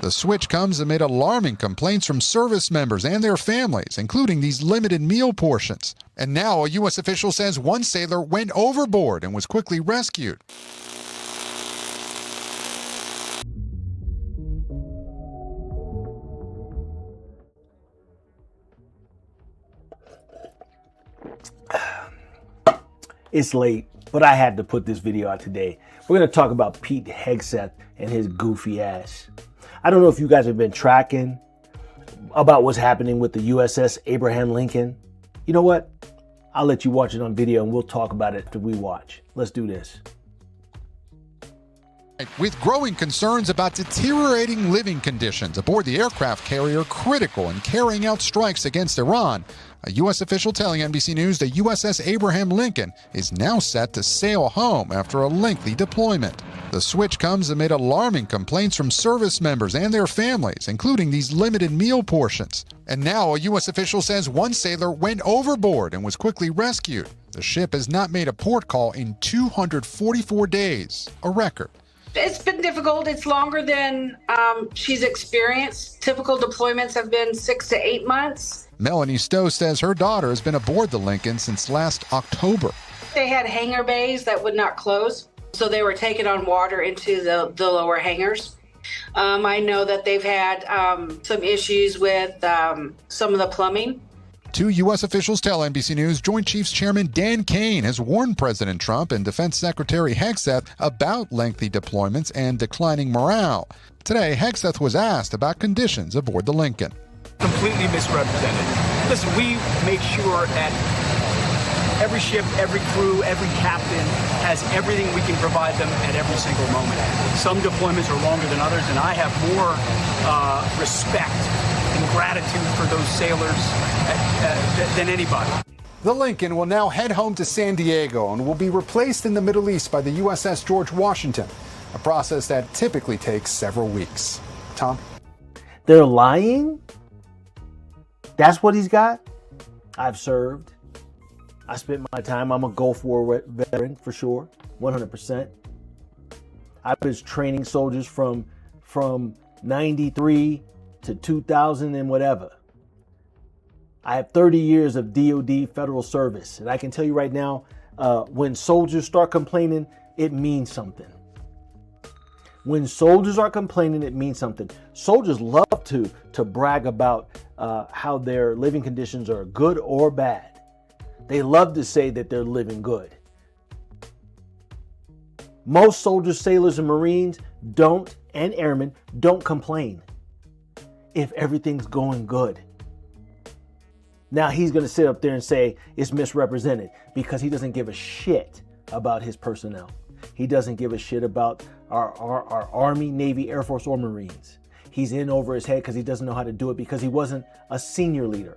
The switch comes amid alarming complaints from service members and their families, including these limited meal portions. And now a U.S. official says one sailor went overboard and was quickly rescued. It's late, but I had to put this video out today. We're going to talk about Pete Hegseth and his goofy ass. I don't know if you guys have been tracking about what's happening with the USS Abraham Lincoln. You know what? I'll let you watch it on video and we'll talk about it after we watch. Let's do this. With growing concerns about deteriorating living conditions aboard the aircraft carrier critical in carrying out strikes against Iran, a U.S. official telling NBC News the USS Abraham Lincoln is now set to sail home after a lengthy deployment. The switch comes amid alarming complaints from service members and their families, including these limited meal portions. And now a U.S. official says one sailor went overboard and was quickly rescued. The ship has not made a port call in 244 days, a record. It's been difficult. It's longer than she's experienced. Typical deployments have been 6 to 8 months. Melanie Stowe says her daughter has been aboard the Lincoln since last October. They had hangar bays that would not close, so they were taking on water into the lower hangars. I know that they've had some issues with some of the plumbing. Two U.S. officials tell NBC News Joint Chiefs Chairman Dan Kane has warned President Trump and Defense Secretary Hegseth about lengthy deployments and declining morale. Today, Hegseth was asked about conditions aboard the Lincoln. Completely misrepresented. Listen, we make sure that every ship, every crew, every captain has everything we can provide them at every single moment. Some deployments are longer than others, and I have more respect and gratitude for those sailors than anybody. The Lincoln will now head home to San Diego and will be replaced in the Middle East by the USS George Washington, a process that typically takes several weeks. Tom? They're lying? That's what he's got? I've served. I spent my time. I'm a Gulf War veteran for sure, 100%. I was training soldiers from 93 to 2000 and whatever. I have 30 years of DOD federal service, and I can tell you right now, when soldiers start complaining, it means something. When soldiers are complaining, it means something. Soldiers love to brag about how their living conditions are good or bad. They love to say that they're living good. Most soldiers, sailors, and Marines and airmen don't complain if everything's going good. Now he's going to sit up there and say it's misrepresented because he doesn't give a shit about his personnel. He doesn't give a shit about our Army, Navy, Air Force, or Marines. He's in over his head because he doesn't know how to do it because he wasn't a senior leader.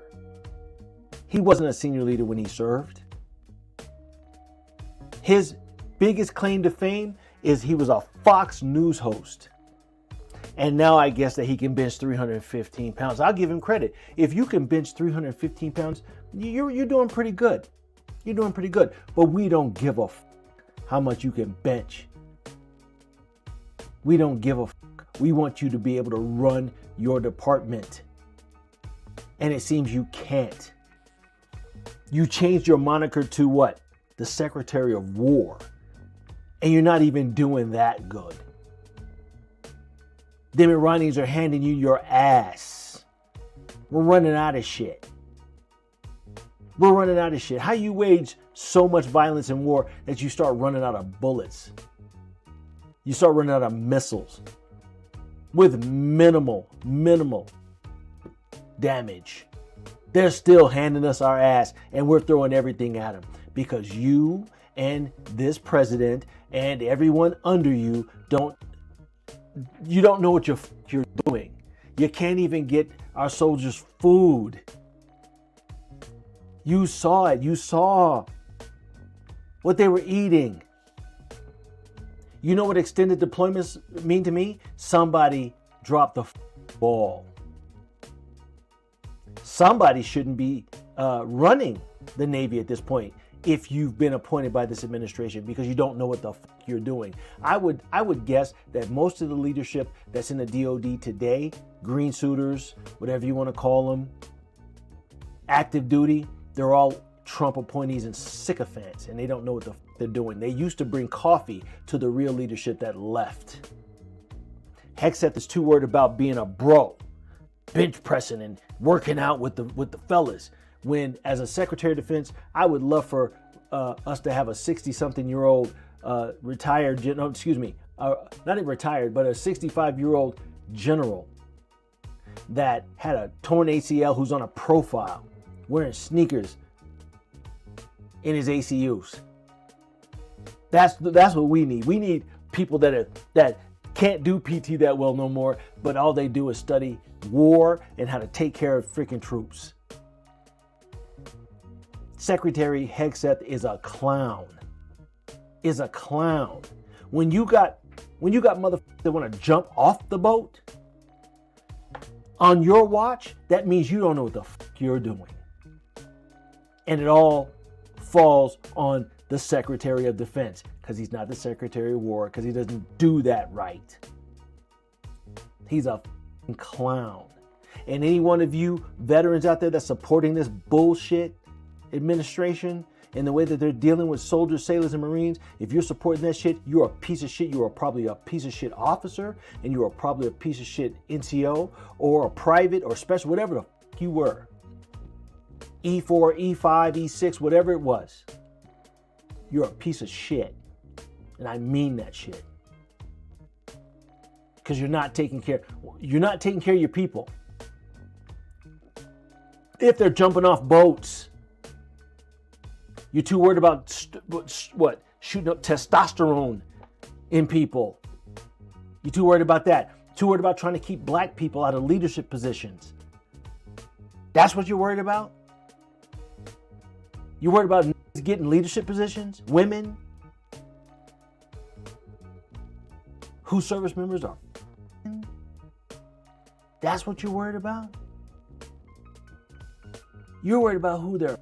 He wasn't a senior leader when he served. His biggest claim to fame is he was a Fox News host. And now I guess that he can bench 315 pounds. I'll give him credit. If you can bench 315 pounds, you're doing pretty good. You're doing pretty good. But we don't give a how much you can bench. We don't give a We want you to be able to run your department. And it seems you can't. You changed your moniker to what? The Secretary of War. And you're not even doing that good. Them Iranians are handing you your ass. We're running out of shit. We're running out of shit. How you wage so much violence in war that you start running out of bullets? You start running out of missiles with minimal damage. They're still handing us our ass and we're throwing everything at them because you and this president and everyone under you don't know what you're doing. You can't even get our soldiers food. You saw it. You saw what they were eating. You know what extended deployments mean to me? Somebody dropped the ball. Somebody shouldn't be running the Navy at this point. if you've been appointed by this administration, because you don't know what the fuck you're doing. I would guess that most of the leadership that's in the DOD today, green suiters, whatever you want to call them, active duty, they're all Trump appointees and sycophants, and they don't know what the fuck they're doing. They used to bring coffee to the real leadership that left. Hegseth is too worried about being a bro, bench pressing and working out with the fellas. When, as a Secretary of Defense, I would love for us to have a 60-something-year-old retired, not even retired, but a 65-year-old general that had a torn ACL who's on a profile, wearing sneakers in his ACUs. That's what we need. We need people that can't do PT that well no more, but all they do is study war and how to take care of freaking troops. Secretary Hegseth is a clown. When you got motherfuckers that want to jump off the boat on your watch, that means you don't know what the fuck you're doing. And it all falls on the Secretary of Defense, because he's not the Secretary of War, because he doesn't do that right. He's a fucking clown. And any one of you veterans out there that's supporting this bullshit administration and the way that they're dealing with soldiers, sailors, and Marines, if you're supporting that shit, you're a piece of shit. You are probably a piece of shit officer, and you are probably a piece of shit NCO or a private or special, whatever the fuck you were. E4, E5, E6, whatever it was. You're a piece of shit. And I mean that shit. Because you're not taking care of your people. If they're jumping off boats, you're too worried about shooting up testosterone in people. You're too worried about that. Too worried about trying to keep black people out of leadership positions. That's what you're worried about? You're worried about getting leadership positions? Women? Whose service members are? That's what you're worried about? You're worried about who they're.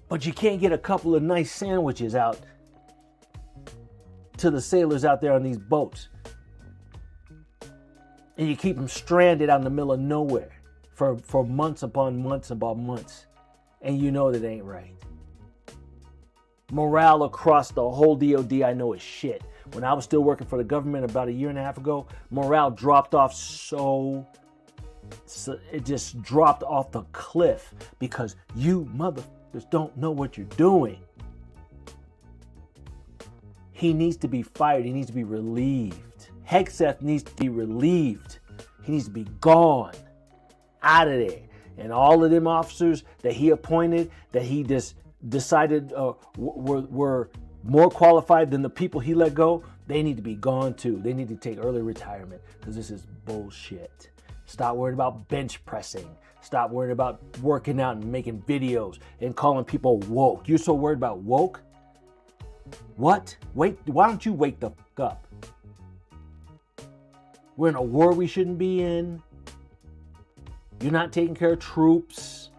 But you can't get a couple of nice sandwiches out to the sailors out there on these boats. And you keep them stranded out in the middle of nowhere for months upon months upon months. And you know that ain't right. Morale across the whole DOD I know is shit. When I was still working for the government about a year and a half ago, morale dropped off so it just dropped off the cliff because you motherfuckers don't know what you're doing. He needs to be fired. He needs to be relieved. Hegseth needs to be relieved. He needs to be gone out of there. And all of them officers that he appointed, that he just decided were more qualified than the people he let go, they need to be gone too. They need to take early retirement because this is bullshit. Stop worrying about bench pressing. Stop worrying about working out and making videos and calling people woke. You're so worried about woke? What? Wait, why don't you wake the fuck up? We're in a war we shouldn't be in. You're not taking care of troops.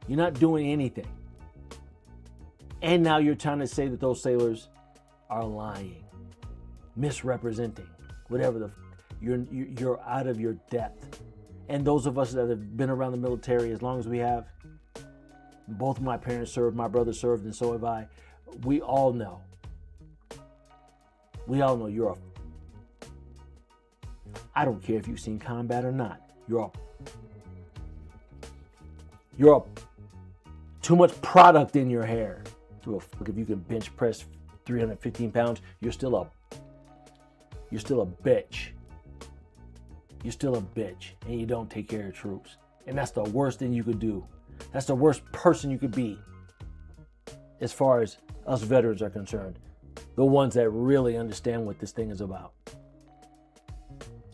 You're not doing anything. And now you're trying to say that those sailors are lying, misrepresenting, whatever the you're out of your depth. And those of us that have been around the military as long as we have, both of my parents served, my brother served, and so have I. We all know. You're I don't care if you've seen combat or not. You're too much product in your hair. If you can bench press 315 pounds, you're still a bitch. You're still a bitch, and you don't take care of troops. And that's the worst thing you could do. That's the worst person you could be, as far as us veterans are concerned. The ones that really understand what this thing is about.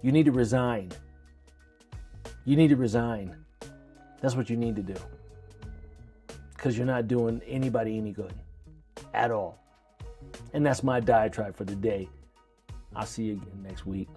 You need to resign. You need to resign. That's what you need to do. Because you're not doing anybody any good at all. And that's my diatribe for the day. I'll see you again next week.